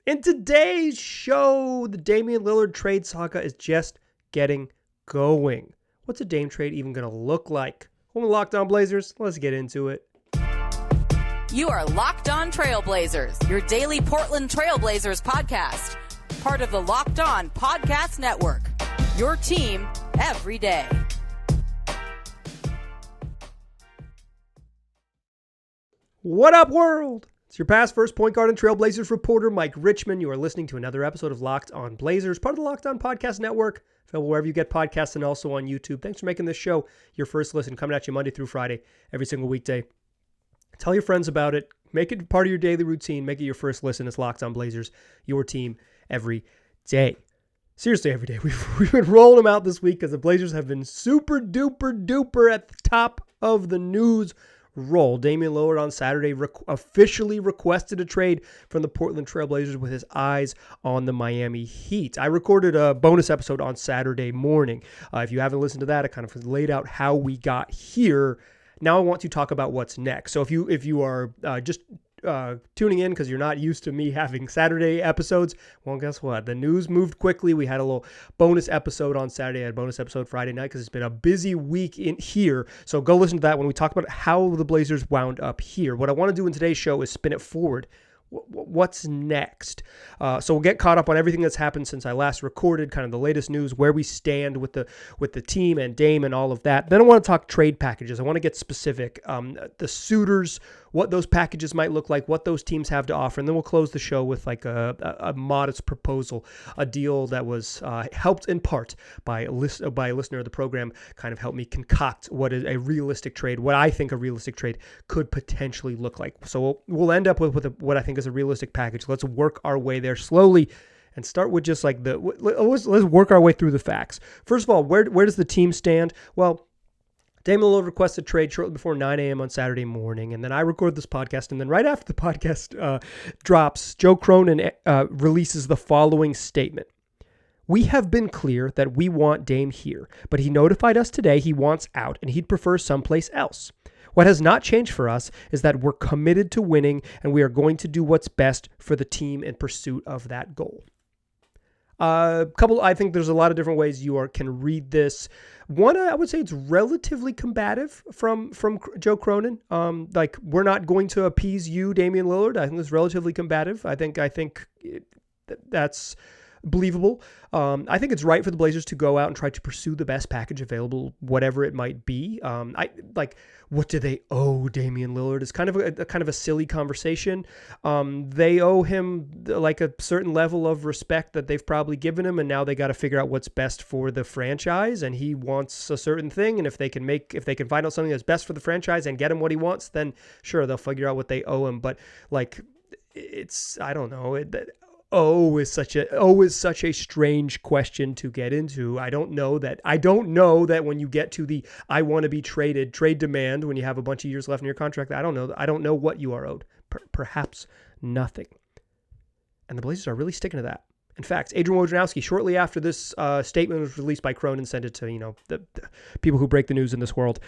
In today's show, the Damian Lillard Trade Saga is just getting going. What's a Dame trade even going to look like? When we Locked On Blazers, let's get into it. You are Locked On Trailblazers, your daily Portland Trailblazers podcast. Part of the Locked On Podcast Network, your team every day. What up, world? It's your past first point guard and Trailblazers reporter, Mike Richmond. You are listening to another episode of Locked On Blazers, part of the Locked On Podcast Network, available wherever you get podcasts and also on YouTube. Thanks for making this show your first listen, coming at you Monday through Friday, every single weekday. Tell your friends about it. Make it part of your daily routine. Make it your first listen. It's Locked On Blazers, your team every day. Seriously, every day. We've been rolling them out this week because the Blazers have been super duper duper at the top of the news roll. Damian Lillard on Saturday officially requested a trade from the Portland Trailblazers with his eyes on the Miami Heat. I recorded a bonus episode on Saturday morning. If you haven't listened to that, I kind of laid out how we got here. Now I want to talk about what's next. So if you are just tuning in because you're not used to me having Saturday episodes, well, guess what? The news moved quickly. We had a little bonus episode on Saturday, I had a bonus episode Friday night because it's been a busy week in here. So go listen to that when we talk about how the Blazers wound up here. What I want to do in today's show is spin it forward. What's next? So we'll get caught up on everything that's happened since I last recorded, kind of the latest news, where we stand with the team and Dame and all of that. Then I want to talk trade packages. I want to get specific. The suitors, what those packages might look like, what those teams have to offer, and then we'll close the show with like a modest proposal, a deal that was helped in part by a listener of the program, kind of helped me concoct what is a realistic trade, what I think a realistic trade could potentially look like. So we'll end up with what I think is a realistic package. Let's work our way there slowly and start with just like let's work our way through the facts. First of all, where does the team stand? Well, Damian Lillard requested trade shortly before 9 a.m. on Saturday morning, and then I record this podcast, and then right after the podcast drops, Joe Cronin releases the following statement. We have been clear that we want Dame here, but he notified us today he wants out, and he'd prefer someplace else. What has not changed for us is that we're committed to winning, and we are going to do what's best for the team in pursuit of that goal. I think there's a lot of different ways you can read this. One, I would say it's relatively combative from Joe Cronin. Like, we're not going to appease you, Damian Lillard. I think it's relatively combative. I think that's believable. I think it's right for the Blazers to go out and try to pursue the best package available, whatever it might be. What do they owe Damian Lillard? It's kind of a silly conversation. They owe him like a certain level of respect that they've probably given him, and now they got to figure out what's best for the franchise. And he wants a certain thing, and if they can find out something that's best for the franchise and get him what he wants, then sure, they'll figure out what they owe him. But like, I don't know. Is such a strange question to get into. I don't know that when you get to the I want to be traded trade demand when you have a bunch of years left in your contract, I don't know what you are owed. Perhaps nothing. And the Blazers are really sticking to that. In fact, Adrian Wojnarowski, shortly after this statement was released by Cronin, sent it to the people who break the news in this world.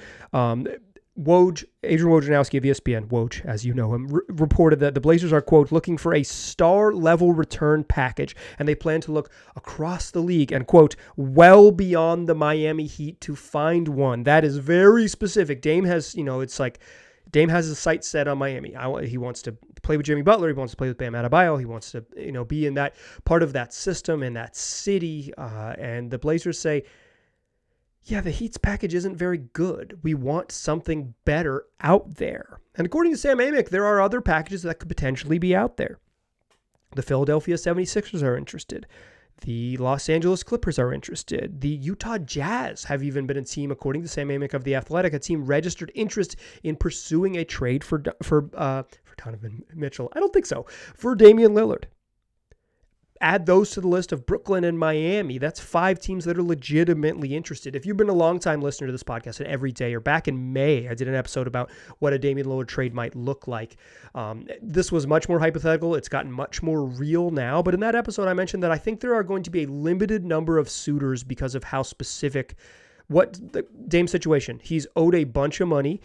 Adrian Wojnarowski of ESPN, Woj, as you know him, reported that the Blazers are, quote, looking for a star-level return package, and they plan to look across the league and, quote, well beyond the Miami Heat to find one. That is very specific. Dame has, Dame has his sights set on Miami. He wants to play with Jimmy Butler. He wants to play with Bam Adebayo. He wants to, be in that part of that system, in that city, and the Blazers say, yeah, the Heat's package isn't very good. We want something better out there. And according to Sam Amick, there are other packages that could potentially be out there. The Philadelphia 76ers are interested. The Los Angeles Clippers are interested. The Utah Jazz have even been a team, according to Sam Amick of The Athletic, a team registered interest in pursuing a trade for Donovan Mitchell. I don't think so. For Damian Lillard. Add those to the list of Brooklyn and Miami. That's 5 teams that are legitimately interested. If you've been a longtime listener to this podcast and every day, or back in May, I did an episode about what a Damian Lillard trade might look like. This was much more hypothetical. It's gotten much more real now. But in that episode, I mentioned that I think there are going to be a limited number of suitors because of how specific what the Dame situation, he's owed a bunch of money.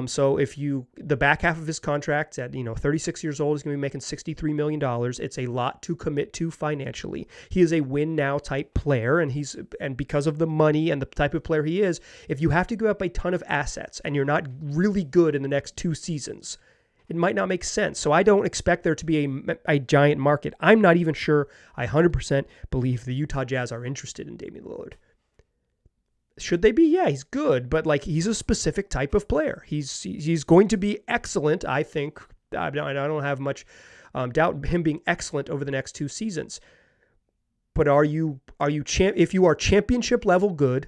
So if the back half of his contract at 36 years old is going to be making $63 million. It's a lot to commit to financially. He is a win now type player, and because of the money and the type of player he is, if you have to give up a ton of assets and you're not really good in the next 2 seasons, it might not make sense. So I don't expect there to be a giant market. I'm not even sure I 100% believe the Utah Jazz are interested in Damian Lillard. Should they be? Yeah, he's good, but he's a specific type of player. He's going to be excellent, I think. I don't have much doubt him being excellent over the next 2 seasons. But if you are championship level good,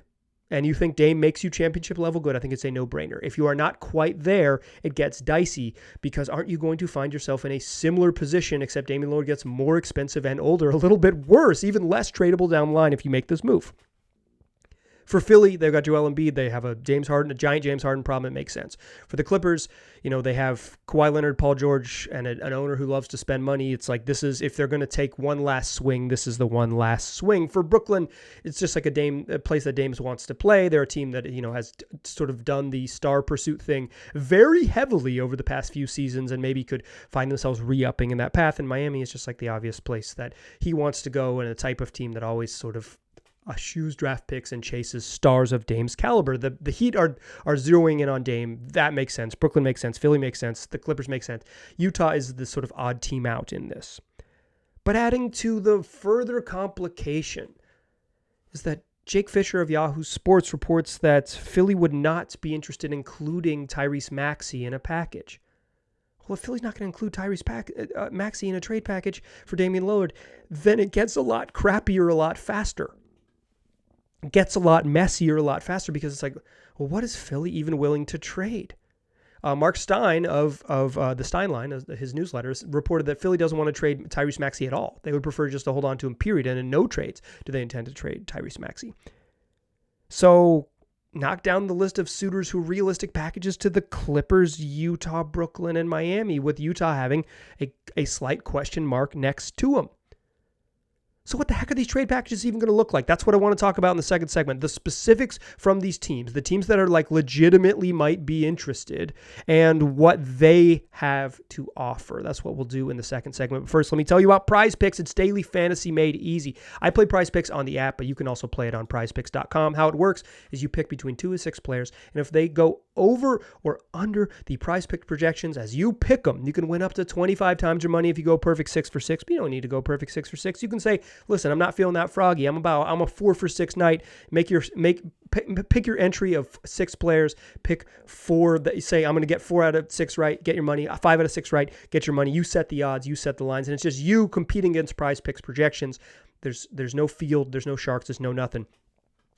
and you think Dame makes you championship level good, I think it's a no-brainer. If you are not quite there, it gets dicey, because aren't you going to find yourself in a similar position, except Damian Lillard gets more expensive and older, a little bit worse, even less tradable down the line if you make this move. For Philly, they've got Joel Embiid. They have a giant James Harden problem. It makes sense. For the Clippers, they have Kawhi Leonard, Paul George, and an owner who loves to spend money. It's like, if they're going to take one last swing, this is the one last swing. For Brooklyn, it's just like a place that Dames wants to play. They're a team that, has sort of done the star pursuit thing very heavily over the past few seasons and maybe could find themselves re-upping in that path. And Miami is just like the obvious place that he wants to go, and a type of team that always sort of shoes draft picks and chases stars of Dame's caliber. The Heat are zeroing in on Dame. That makes sense. Brooklyn makes sense. Philly makes sense. The Clippers make sense. Utah is the sort of odd team out in this. But adding to the further complication is that Jake Fisher of Yahoo Sports reports that Philly would not be interested in including Tyrese Maxey in a package. Well, if Philly's not going to include Tyrese Maxey in a trade package for Damian Lillard, then it gets a lot crappier a lot faster. Gets a lot messier a lot faster, because it's like, well, what is Philly even willing to trade? Mark Stein of the Stein Line, his newsletters, reported that Philly doesn't want to trade Tyrese Maxey at all. They would prefer just to hold on to him, period, and in no trades do they intend to trade Tyrese Maxey. So knock down the list of suitors who realistic packages to the Clippers, Utah, Brooklyn, and Miami, with Utah having a slight question mark next to them. So what the heck are these trade packages even going to look like? That's what I want to talk about in the second segment. The specifics from these teams, the teams that are legitimately might be interested, and what they have to offer. That's what we'll do in the second segment. But first, let me tell you about PrizePicks. It's daily fantasy made easy. I play PrizePicks on the app, but you can also play it on PrizePicks.com. How it works is you pick between 2 to 6 players, and if they go over or under the PrizePicks projections as you pick them, you can win up to 25 times your money if you go perfect 6 for 6. But you don't need to go perfect 6 for 6. You can say, listen, I'm not feeling that froggy. I'm a 4 for 6 night. Pick your entry of 6 players. Pick 4 that you say, I'm going to get 4 out of 6 right. Get your money. 5 out of 6 right. Get your money. You set the odds. You set the lines. And it's just you competing against PrizePicks projections. There's no field. There's no sharks. There's no nothing.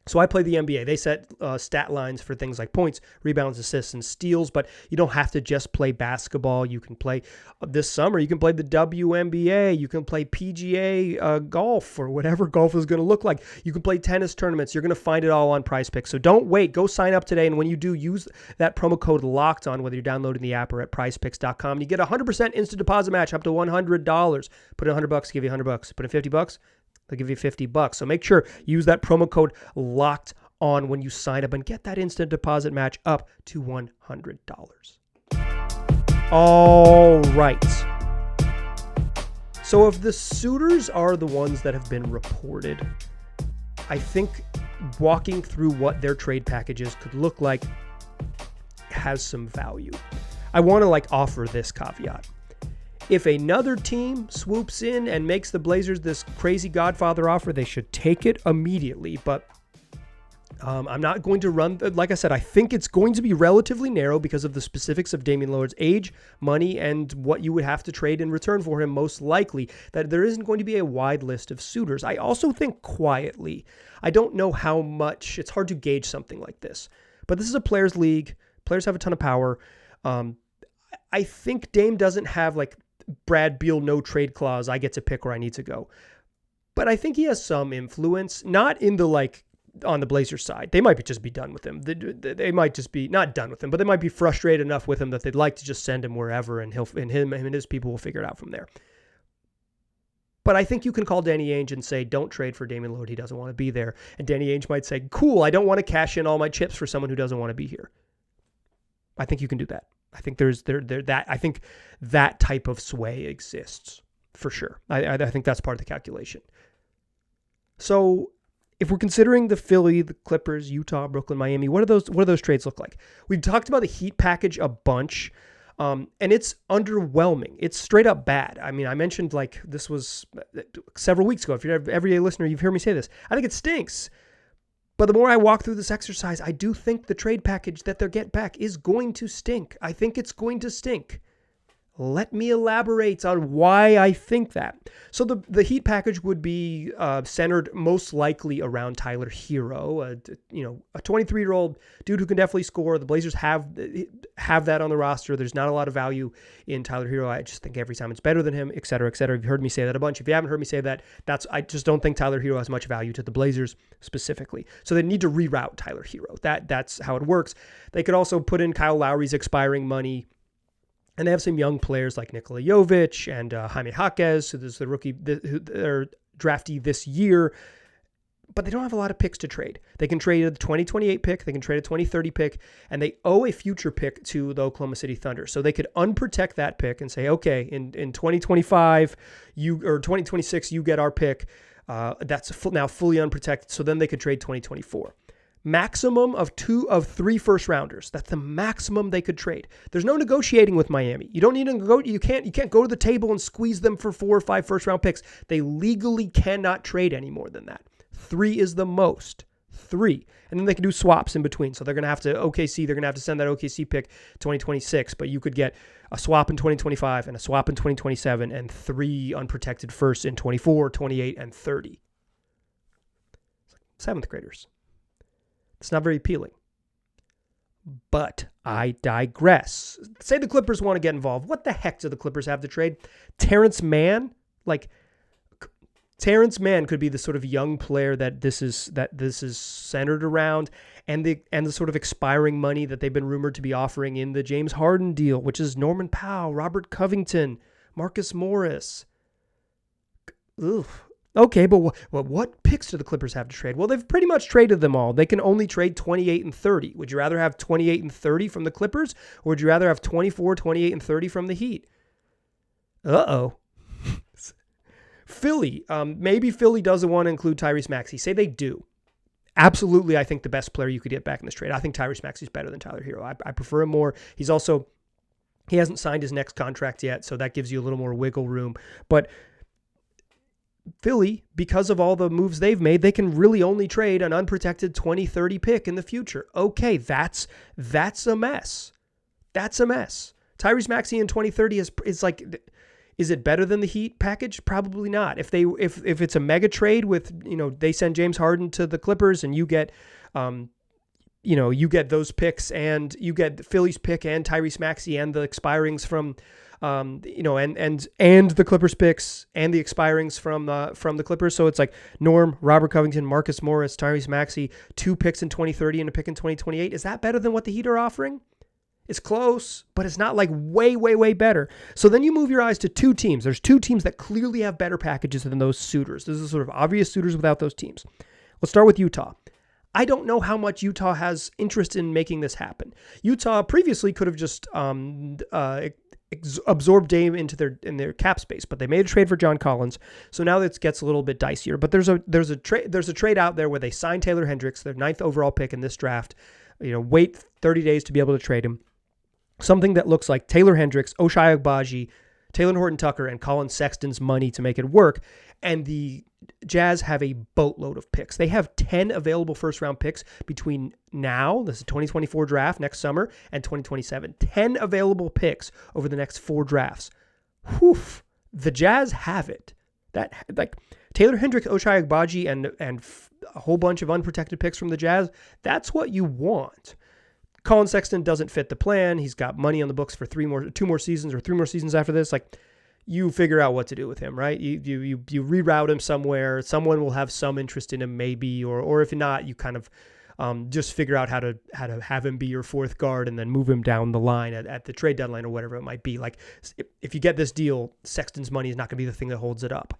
So I play the NBA. They set stat lines for things like points, rebounds, assists, and steals, but you don't have to just play basketball. You can play this summer. You can play the WNBA. You can play PGA golf, or whatever golf is going to look like. You can play tennis tournaments. You're going to find it all on PrizePicks. So don't wait. Go sign up today, and when you do, use that promo code LOCKEDON, whether you're downloading the app or at PrizePicks.com. You get a 100% instant deposit match up to $100. Put in $100, give you $100. Put in $50. They'll give you $50. So make sure you use that promo code LOCKED ON when you sign up and get that instant deposit match up to $100. All right. So if the suitors are the ones that have been reported, I think walking through what their trade packages could look like has some value. I want to offer this caveat. If another team swoops in and makes the Blazers this crazy Godfather offer, they should take it immediately. But I'm not going to run. Like I said, I think it's going to be relatively narrow because of the specifics of Damian Lillard's age, money, and what you would have to trade in return for him, most likely, that there isn't going to be a wide list of suitors. I also think quietly, I don't know how much, it's hard to gauge something like this, but this is a players' league. Players have a ton of power. I think Dame doesn't have Brad Beal no trade clause, I get to pick where I need to go. But I think he has some influence, not in the on the Blazers side. They might just be done with him. They might just be not done with him, but they might be frustrated enough with him that they'd like to just send him wherever, and him and his people will figure it out from there. But I think you can call Danny Ainge and say, don't trade for Damian Lillard. He doesn't want to be there. And Danny Ainge might say, cool, I don't want to cash in all my chips for someone who doesn't want to be here. I think you can do that. I think I think that type of sway exists for sure. I think that's part of the calculation. So if we're considering the Philly, the Clippers, Utah, Brooklyn, Miami, what do those trades look like? We've talked about the Heat package a bunch. And it's underwhelming. It's straight up bad. I mean, I mentioned like this was several weeks ago. If you're an everyday listener, you've heard me say this. I think it stinks. But the more I walk through this exercise, I do think the trade package that they'll get back is going to stink. I think it's going to stink. Let me elaborate on why I think that. So the Heat package would be centered most likely around Tyler Hero, a 23-year-old dude who can definitely score. The Blazers have that on the roster. There's not a lot of value in Tyler Hero. I just think every time it's better than him, et cetera, et cetera. You've heard me say that a bunch. If you haven't heard me say that, I just don't think Tyler Hero has much value to the Blazers specifically. So they need to reroute Tyler Hero. That's how it works. They could also put in Kyle Lowry's expiring money. And they have some young players like Nikola Jovic and Jaime Jaquez, who is the rookie, who are draftee this year. But they don't have a lot of picks to trade. They can trade a 2028 pick, they can trade a 2030 pick, and they owe a future pick to the Oklahoma City Thunder. So they could unprotect that pick and say, okay, in 2025 or 2026, you get our pick. That's now fully unprotected. So then they could trade 2024. Maximum of 2 of 3 first rounders. That's the maximum they could trade. There's no negotiating with Miami. You don't need to go. You can't go to the table and squeeze them for 4 or 5 first round picks. They legally cannot trade any more than that. 3 is the most. 3. And then they can do swaps in between. So they're going to have to OKC. They're going to have to send that OKC pick 2026. But you could get a swap in 2025 and a swap in 2027 and 3 unprotected firsts in 24, 28, and 30. 7th graders. It's not very appealing. But I digress. Say the Clippers want to get involved. What the heck do the Clippers have to trade? Terrence Mann? Terrence Mann could be the sort of young player that this is centered around, and the sort of expiring money that they've been rumored to be offering in the James Harden deal, which is Norman Powell, Robert Covington, Marcus Morris. Oof. Okay, but what picks do the Clippers have to trade? Well, they've pretty much traded them all. They can only trade 28 and 30. Would you rather have 28 and 30 from the Clippers, or would you rather have 24, 28, and 30 from the Heat? Uh-oh. Philly. Maybe Philly doesn't want to include Tyrese Maxey. Say they do. Absolutely, I think the best player you could get back in this trade. I think Tyrese Maxey is better than Tyler Hero. I prefer him more. He hasn't signed his next contract yet, so that gives you a little more wiggle room. But Philly, because of all the moves they've made, they can really only trade an unprotected 2030 pick in the future. Okay, that's a mess. That's a mess. Tyrese Maxey in 2030 is it better than the Heat package? Probably not. If it's a mega trade with, they send James Harden to the Clippers and you get those picks and you get Philly's pick and Tyrese Maxey and the expirings from and the Clippers picks and the expirings from the Clippers. So it's like Norm, Robert Covington, Marcus Morris, Tyrese Maxey, 2 picks in 2030 and a pick in 2028. Is that better than what the Heat are offering? It's close, but it's not like way, way, way better. So then you move your eyes to 2 teams. There's 2 teams that clearly have better packages than those suitors. This is sort of obvious suitors without those teams. Let's start with Utah. I don't know how much Utah has interest in making this happen. Utah previously could have just absorbed Dame into their cap space, but they made a trade for John Collins. So now it gets a little bit dicier. But there's a trade out there where they signed Taylor Hendricks, their 9th overall pick in this draft. Wait 30 days to be able to trade him. Something that looks like Taylor Hendricks, Ochai Agbaji, Taylor Horton-Tucker, and Colin Sexton's money to make it work. And the Jazz have a boatload of picks. They have 10 available first-round picks between now, this is 2024 draft next summer, and 2027. 10 available picks over the next 4 drafts. Whew. The Jazz have it. Taylor Hendricks, Ochai Agbaji, and a whole bunch of unprotected picks from the Jazz, that's what you want. Colin Sexton doesn't fit the plan. He's got money on the books for 2 more seasons or 3 more seasons after this. You figure out what to do with him, right? You reroute him somewhere. Someone will have some interest in him maybe, or if not, you kind of Just figure out how to have him be your fourth guard and then move him down the line at the trade deadline or whatever it might be. Like if you get this deal, Sexton's money is not going to be the thing that holds it up.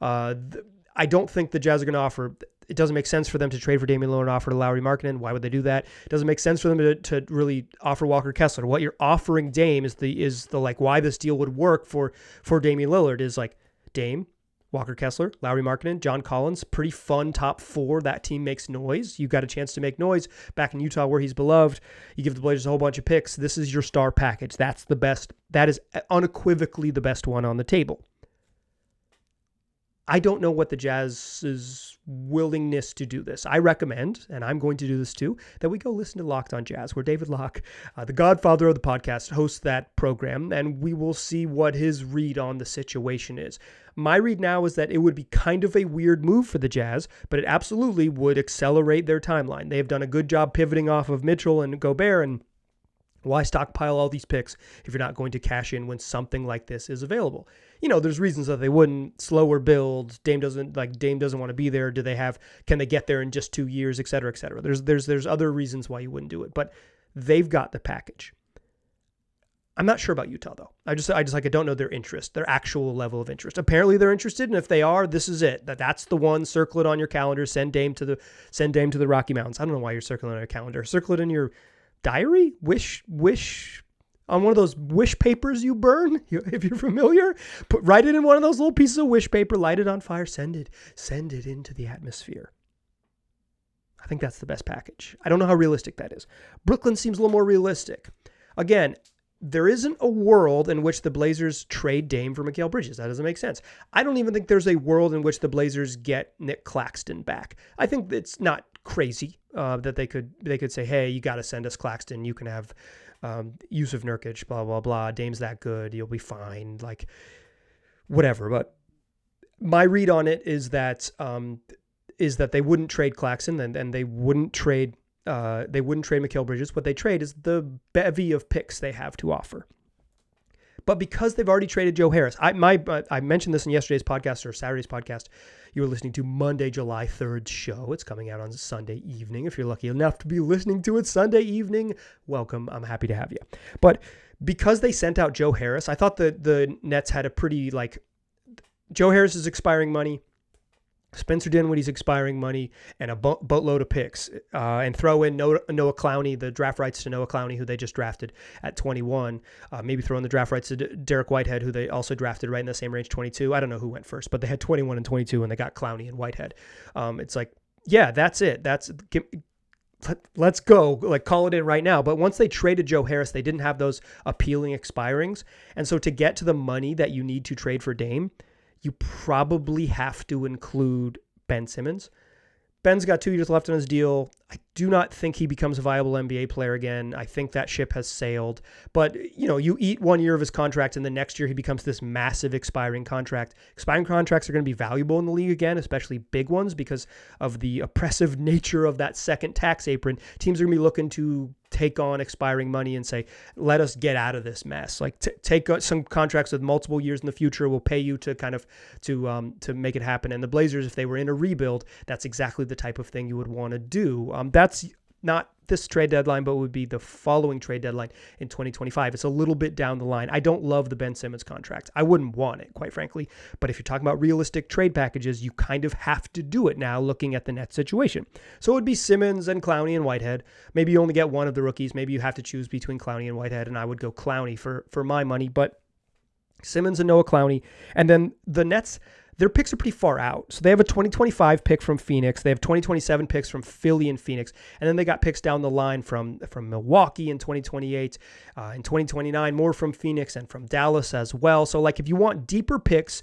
I don't think the Jazz are going to offer. It doesn't make sense for them to trade for Damian Lillard and offer to Lauri Markkanen. Why would they do that? It doesn't make sense for them to really offer Walker Kessler. What you're offering Dame is the like why this deal would work for Damian Lillard is like Dame, Walker Kessler, Lauri Markkanen, John Collins, pretty fun top four. That team makes noise. You got a chance to make noise back in Utah where he's beloved. You give the Blazers a whole bunch of picks. This is your star package. That's the best. That is unequivocally the best one on the table. I don't know what the Jazz's willingness to do this. I recommend, and I'm going to do this too, that we go listen to Locked on Jazz, where David Locke, the godfather of the podcast, hosts that program, and we will see what his read on the situation is. My read now is that it would be kind of a weird move for the Jazz, but it absolutely would accelerate their timeline. They have done a good job pivoting off of Mitchell and Gobert, and why stockpile all these picks if you're not going to cash in when something like this is available? You know, there's reasons that they wouldn't. Slower build. Dame doesn't want to be there. Can they get there in just 2 years, et cetera, et cetera. There's other reasons why you wouldn't do it, but they've got the package. I'm not sure about Utah though. I don't know their interest, their actual level of interest. Apparently they're interested, and if they are, this is it. That's the one. Circle it on your calendar. Send Dame to the Rocky Mountains. I don't know why you're circling it on your calendar. Circle it in your diary, wish on one of those wish papers you burn, if you're familiar. Write it in one of those little pieces of wish paper, light it on fire, send it into the atmosphere. I think that's the best package. I don't know how realistic that is. Brooklyn seems a little more realistic. Again, there isn't a world in which the Blazers trade Dame for Mikal Bridges. That doesn't make sense. I don't even think there's a world in which the Blazers get Nick Claxton back. I think it's not crazy that they could say, hey, you got to send us Claxton. You can have Yusuf Nurkic, blah, blah, blah. Dame's that good. You'll be fine. Like, whatever. But my read on it is that they wouldn't trade Claxton and they wouldn't trade Mikal Bridges. What they trade is the bevy of picks they have to offer. But because they've already traded Joe Harris, I mentioned this in yesterday's podcast or Saturday's podcast. You were listening to Monday, July 3rd show. It's coming out on Sunday evening. If you're lucky enough to be listening to it Sunday evening, welcome. I'm happy to have you. But because they sent out Joe Harris, I thought the Nets had a pretty, Joe Harris is expiring money, Spencer Dinwiddie's expiring money, and a boatload of picks, and throw in Noah Clowney, the draft rights to Noah Clowney, who they just drafted at 21. Maybe throw in the draft rights to Derek Whitehead, who they also drafted right in the same range, 22. I don't know who went first, but they had 21 and 22, and they got Clowney and Whitehead. It's like, yeah, that's it. Let's go, call it in right now. But once they traded Joe Harris, they didn't have those appealing expirings. And so to get to the money that you need to trade for Dame, you probably have to include Ben Simmons. Ben's got 2 years left on his deal. I do not think he becomes a viable NBA player again. I think that ship has sailed. But, you eat 1 year of his contract, and the next year he becomes this massive expiring contract. Expiring contracts are going to be valuable in the league again, especially big ones, because of the oppressive nature of that second tax apron. Teams are going to be looking to take on expiring money and say, let us get out of this mess. Take some contracts with multiple years in the future. We'll pay you to kind of to make it happen. And the Blazers, if they were in a rebuild, that's exactly the type of thing you would want to do. That's not this trade deadline, but would be the following trade deadline in 2025. It's a little bit down the line. I don't love the Ben Simmons contract. I wouldn't want it, quite frankly. But if you're talking about realistic trade packages, you kind of have to do it now looking at the Nets situation. So it would be Simmons and Clowney and Whitehead. Maybe you only get one of the rookies. Maybe you have to choose between Clowney and Whitehead, and I would go Clowney for my money. But Simmons and Noah Clowney. And then the Nets, their picks are pretty far out. So they have a 2025 pick from Phoenix. They have 2027 picks from Philly and Phoenix. And then they got picks down the line from Milwaukee in 2028, in 2029, more from Phoenix and from Dallas as well. So if you want deeper picks,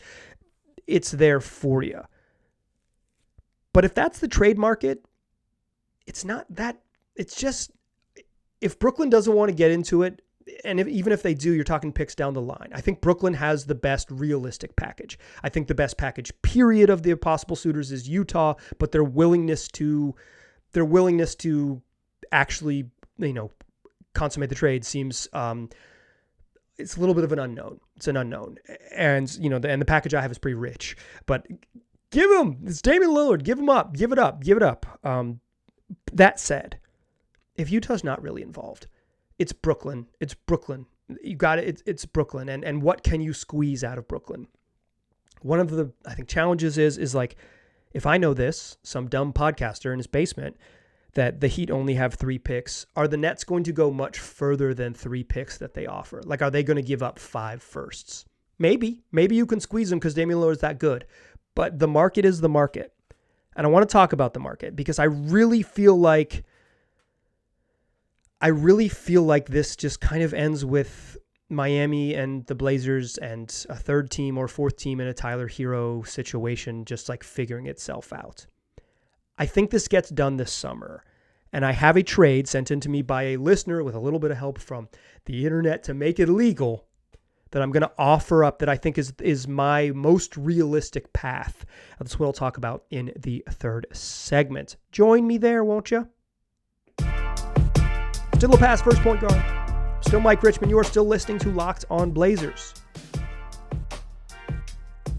it's there for you. But if that's the trade market, it's not that. It's just, if Brooklyn doesn't want to get into it, and even if they do, you're talking picks down the line. I think Brooklyn has the best realistic package. I think the best package, period, of the possible suitors is Utah, but their willingness to actually, consummate the trade seems it's a little bit of an unknown. It's an unknown, and the package I have is pretty rich. But give him, it's Damian Lillard. Give him up. Give it up. That said, if Utah's not really involved, it's Brooklyn. It's Brooklyn. You got it. It's Brooklyn. And what can you squeeze out of Brooklyn? One of the, I think, challenges is like, if I know this, some dumb podcaster in his basement, that the Heat only have 3 picks, are the Nets going to go much further than 3 picks that they offer? Like, are they going to give up 5 firsts? Maybe you can squeeze them because Damian Lillard is that good. But the market is the market. And I want to talk about the market because I really feel like this just kind of ends with Miami and the Blazers and a 3rd team or 4th team in a Tyler Hero situation just like figuring itself out. I think this gets done this summer, and I have a trade sent in to me by a listener with a little bit of help from the internet to make it legal that I'm going to offer up that I think is my most realistic path. That's what I'll talk about in the 3rd segment. Join me there, won't you? Still a pass, first point guard. Still Mike Richmond. You are still listening to Locked On Blazers.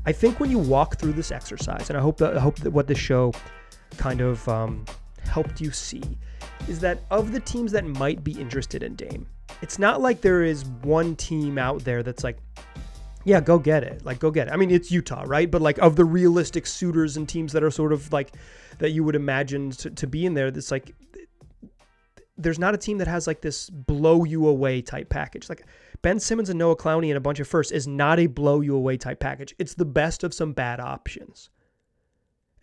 I think when you walk through this exercise, and I hope that what this show kind of helped you see, is that of the teams that might be interested in Dame, it's not like there is one team out there that's like, yeah, go get it. Like, go get it. I mean, it's Utah, right? But like of the realistic suitors and teams that are sort of like that you would imagine to be in there, that's like, there's not a team that has like this blow you away type package. Like Ben Simmons and Noah Clowney and a bunch of firsts is not a blow you away type package. It's the best of some bad options.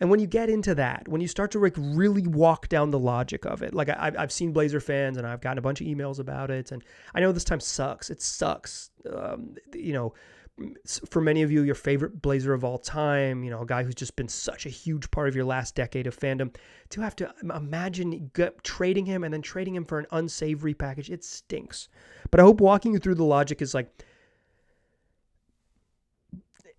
And when you get into that, when you start to like really walk down the logic of it, like I've seen Blazer fans and I've gotten a bunch of emails about it, and I know this time sucks. It sucks. For many of you, your favorite Blazer of all time, a guy who's just been such a huge part of your last decade of fandom, to have to imagine trading him and then trading him for an unsavory package, it stinks. But I hope walking you through the logic is like,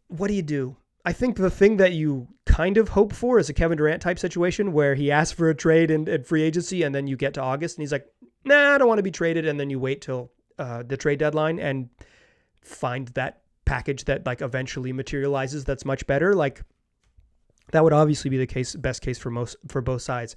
what do you do? I think the thing that you kind of hope for is a Kevin Durant type situation where he asks for a trade in free agency and then you get to August and he's like, nah, I don't want to be traded. And then you wait till the trade deadline and find that package that like eventually materializes that's much better. Like that would obviously be the best case for both sides.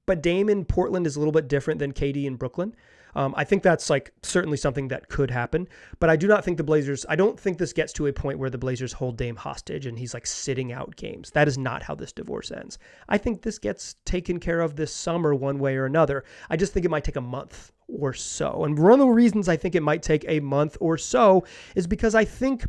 But Dame in Portland is a little bit different than KD in Brooklyn. I think that's like certainly something that could happen, but I do not think I don't think this gets to a point where the Blazers hold Dame hostage and he's like sitting out games. That is not how this divorce ends. I think this gets taken care of this summer one way or another. I just think it might take a month or so. And one of the reasons I think it might take a month or so is because I think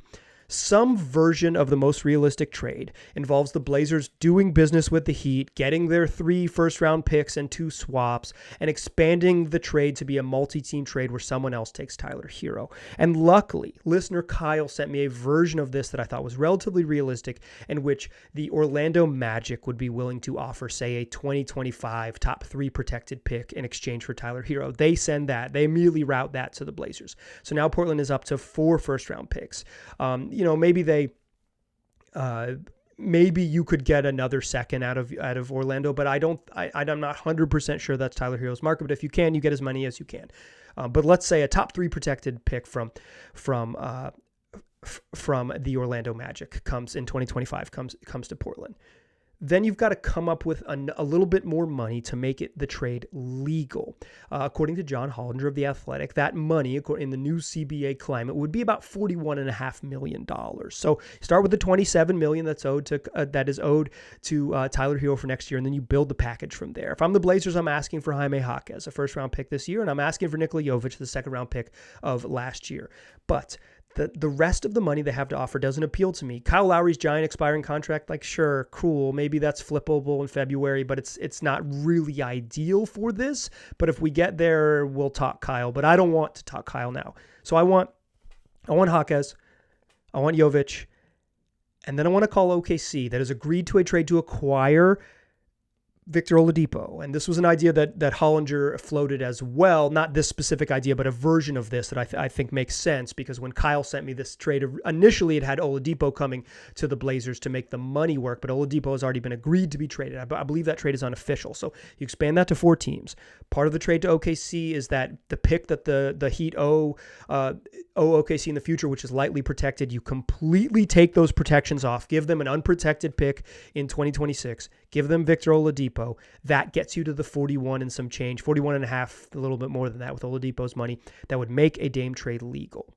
some version of the most realistic trade involves the Blazers doing business with the Heat, getting their 3 first-round picks and 2 swaps, and expanding the trade to be a multi-team trade where someone else takes Tyler Hero. And luckily, listener Kyle sent me a version of this that I thought was relatively realistic, in which the Orlando Magic would be willing to offer, say, a 2025 top 3 protected pick in exchange for Tyler Hero. They send that. They immediately route that to the Blazers. So now Portland is up to 4 first-round picks. Maybe you could get another second out of Orlando, but I'm not 100% sure that's Tyler Hero's market. But if you can, you get as many as you can. But let's say a top 3 protected pick from the Orlando Magic comes in 2025 comes to Portland. Then you've got to come up with a little bit more money to make the trade legal. According to John Hollinger of The Athletic, that money, in the new CBA climate, would be about $41.5 million. So start with the $27 million that is owed to Tyler Hero for next year, and then you build the package from there. If I'm the Blazers, I'm asking for Jaime Jaquez, a first-round pick this year, and I'm asking for Nikola Jovic, the second-round pick of last year. But the rest of the money they have to offer doesn't appeal to me. Kyle Lowry's giant expiring contract, like, sure, cool, maybe that's flippable in February, but it's not really ideal for this. But if we get there, we'll talk Kyle. But I don't want to talk Kyle now. So I want Jaquez, I want Jovic, and then I want to call OKC that has agreed to a trade to acquire Victor Oladipo. And this was an idea that Hollinger floated as well. Not this specific idea, but a version of this that I think makes sense, because when Kyle sent me this trade, initially it had Oladipo coming to the Blazers to make the money work, but Oladipo has already been agreed to be traded. I believe that trade is unofficial. So you expand that to 4 teams. Part of the trade to OKC is that the pick that the Heat owe OKC in the future, which is lightly protected, you completely take those protections off, give them an unprotected pick in 2026, give them Victor Oladipo, Oladipo. That gets you to the 41 and some change, 41 and a half, a little bit more than that with Oladipo's money. That would make a Dame trade legal.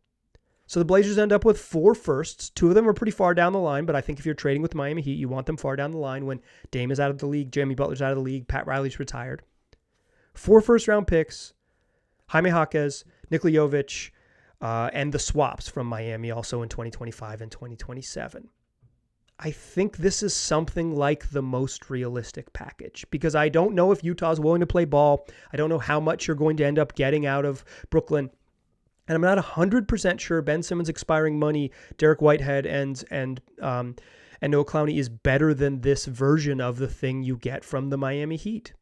So the Blazers end up with 4 firsts. 2 of them are pretty far down the line, but I think if you're trading with Miami Heat, you want them far down the line when Dame is out of the league, Jimmy Butler's out of the league, Pat Riley's retired. 4 first-round picks, Jaime Jaquez, Nikola Jovic, and the swaps from Miami also in 2025 and 2027. I think this is something like the most realistic package because I don't know if Utah's willing to play ball. I don't know how much you're going to end up getting out of Brooklyn. And I'm not 100% sure Ben Simmons' expiring money, Derek Whitehead, and Noah Clowney is better than this version of the thing you get from the Miami Heat.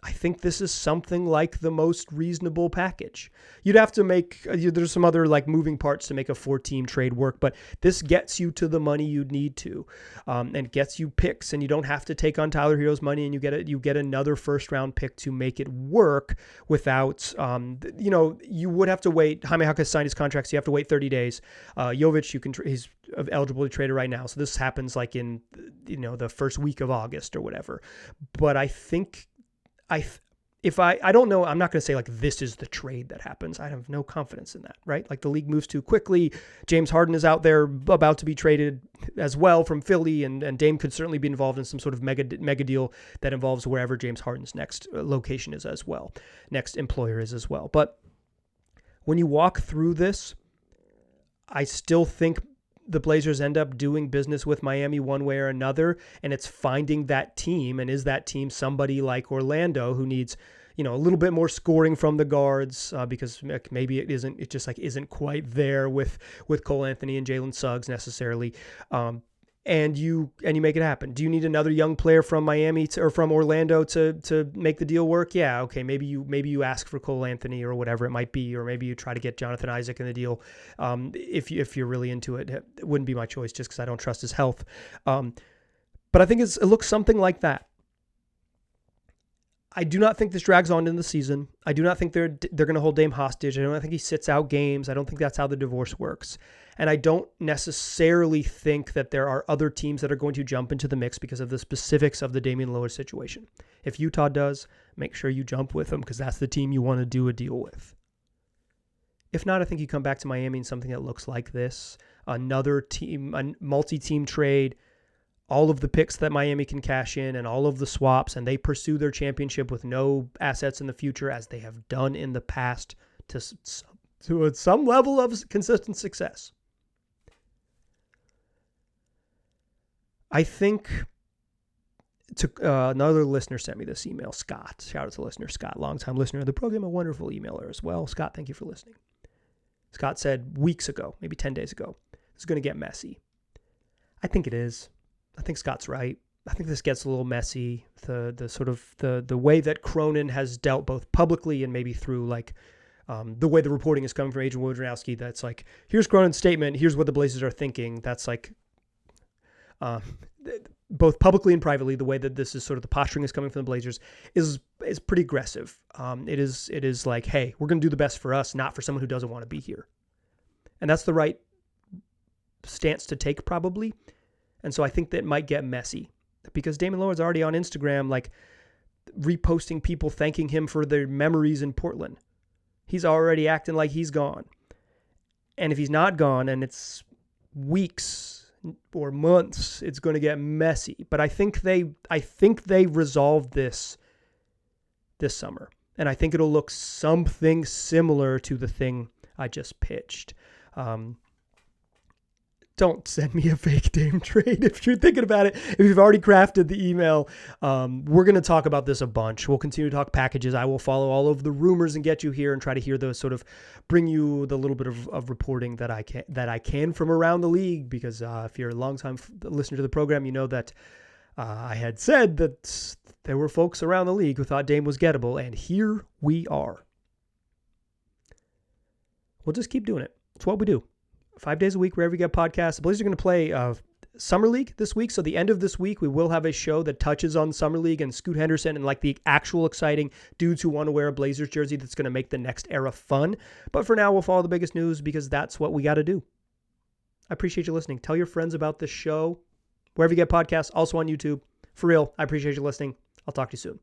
I think this is something like the most reasonable package. You'd have to make, there's some other like moving parts to make a 4-team trade work, but this gets you to the money you need to, and gets you picks, and you don't have to take on Tyler Hero's money, and you get another first-round pick to make it work without, you would have to wait. Jaime Jaquez signed his contract, so you have to wait 30 days. Jovic, he's eligible to trade it right now, so this happens like in, the first week of August or whatever. But I think I don't know, I'm not going to say like this is the trade that happens. I have no confidence in that, right? Like the league moves too quickly. James Harden is out there about to be traded as well from Philly, and Dame could certainly be involved in some sort of mega deal that involves wherever James Harden's next location is as well, next employer is as well. But when you walk through this, I still think the Blazers end up doing business with Miami one way or another, and it's finding that team. And is that team somebody like Orlando who needs, a little bit more scoring from the guards because maybe it isn't quite there with Cole Anthony and Jalen Suggs necessarily. And you make it happen. Do you need another young player from Miami or from Orlando to make the deal work? Yeah, okay. Maybe you ask for Cole Anthony or whatever it might be, or maybe you try to get Jonathan Isaac in the deal. If you're really into it, it wouldn't be my choice just because I don't trust his health. But I think it looks something like that. I do not think this drags on in the season. I do not think they're going to hold Dame hostage. I don't think he sits out games. I don't think that's how the divorce works. And I don't necessarily think that there are other teams that are going to jump into the mix because of the specifics of the Damian Lillard situation. If Utah does, make sure you jump with them because that's the team you want to do a deal with. If not, I think you come back to Miami in something that looks like this. Another team, a multi-team trade, all of the picks that Miami can cash in and all of the swaps, and they pursue their championship with no assets in the future as they have done in the past to some level of consistent success. I think another listener sent me this email, Scott. Shout out to listener Scott, longtime listener of the program, a wonderful emailer as well. Scott, thank you for listening. Scott said weeks ago, maybe 10 days ago, this is going to get messy. I think it is. I think Scott's right. I think this gets a little messy. The way that Cronin has dealt both publicly and maybe through the way the reporting is coming from Adrian Wojnarowski, that's like, here's Cronin's statement, here's what the Blazers are thinking. That's like, both publicly and privately, the way that this is sort of the posturing is coming from the Blazers is pretty aggressive. It is like, hey, we're going to do the best for us, not for someone who doesn't want to be here. And that's the right stance to take probably. And so I think that might get messy because Damian Lillard's already on Instagram, like reposting people thanking him for their memories in Portland. He's already acting like he's gone. And if he's not gone and it's weeks or months, it's going to get messy. But I think they resolved this summer. And I think it'll look something similar to the thing I just pitched. Don't send me a fake Dame trade if you're thinking about it. If you've already crafted the email, we're going to talk about this a bunch. We'll continue to talk packages. I will follow all of the rumors and get you here and try to hear those, sort of bring you the little bit of reporting that I can from around the league. Because if you're a longtime listener to the program, you know that I had said that there were folks around the league who thought Dame was gettable, and here we are. We'll just keep doing it. It's what we do. 5 days a week, wherever you get podcasts. The Blazers are going to play Summer League this week. So the end of this week, we will have a show that touches on Summer League and Scoot Henderson and like the actual exciting dudes who want to wear a Blazers jersey that's going to make the next era fun. But for now, we'll follow the biggest news because that's what we got to do. I appreciate you listening. Tell your friends about this show, wherever you get podcasts, also on YouTube. For real, I appreciate you listening. I'll talk to you soon.